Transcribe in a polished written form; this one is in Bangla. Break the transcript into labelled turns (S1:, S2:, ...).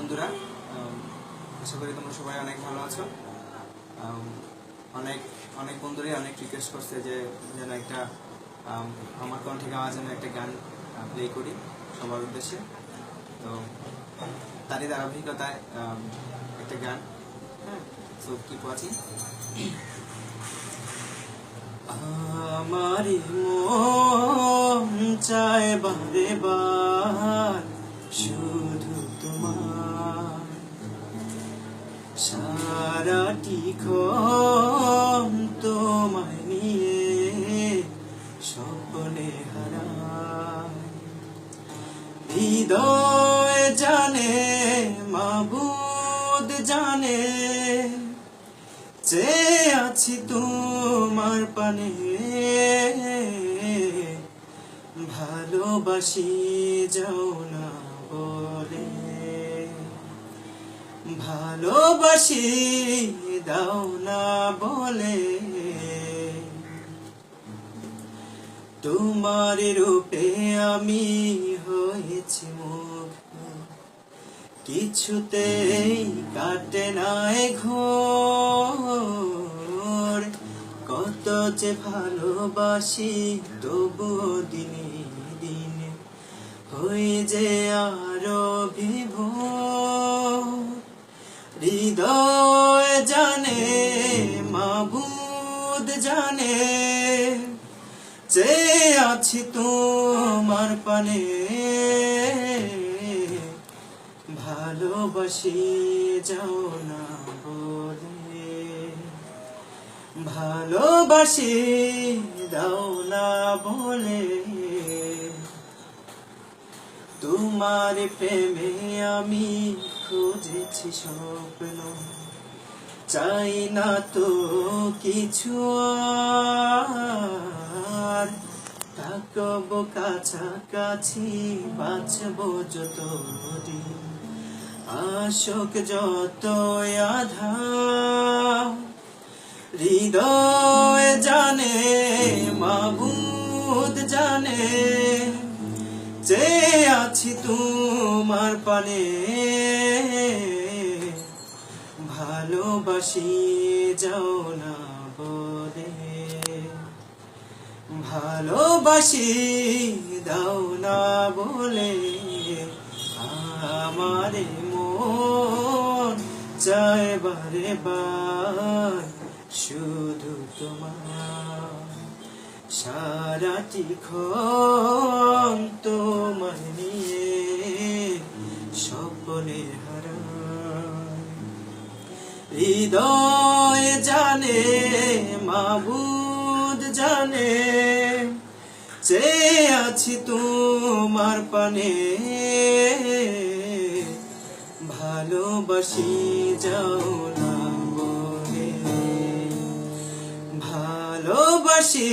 S1: বন্ধুরা, আশা করি তোমরা সবাই অনেক ভালো আছো। অনেক অনেক বন্ধুরাই অনেক রিকোয়েস্ট করছে যে যেন একটা আমার কণ্ঠে গাওয়া যেন একটা গান প্লে করি সবার উদ্দেশ্যে। তো তারই ধারাবাহিকতায় একটা গান, হ্যাঁ, সো কিপ ওয়াচিং। আমার মন চায় বারে বার শুধু তোমার, সারাটি ক্ষণ তোমায় নিয়ে স্বপ্নে হারাই। হৃদয় জানে, মাবুদ জানে, চেয়ে আছি তোমার পানে। ভালোবাসি যাও না বলে, ভালোবাসি দাও না বলে। তোমার রূপে আমি হয়েছি মুগ্ধ, কিছুতেই কাটে নাই ঘোর। কত যে ভালোবাসি তবুও দিনে দিনে হয়ে যে আরো বিভোর। হৃদয় জানে, মাবুদ জানে, চেয়ে আছি তোমার পানে। ভালোবাসি যাও না বলে, ভালোবাসি দাও না বলে। তোমার প্রেমে আমি খুঁজেছি স্বপ্ন, চাই না তো কিছু আর। থাকবো কাছাকাছি, বাঁচবো যতদিন, আশোক যত আধার। হৃদয় জানে, মাবুদ জানে, চেয়ে আছি তোমার পানে। ভালোবাসি যাও না বলে, ভালোবাসি দাও না বলে। আমার মন চায় বারে বার শুধু তোমার, সারাটি ক্ষণ তোমায় নিয়ে স্বপ্নে হারাই। হৃদয় জানে, মাবুদ জানে, চেয়ে আছি তোমার পানে। ভালোবাসি যাও না বলে, ভালোবাসি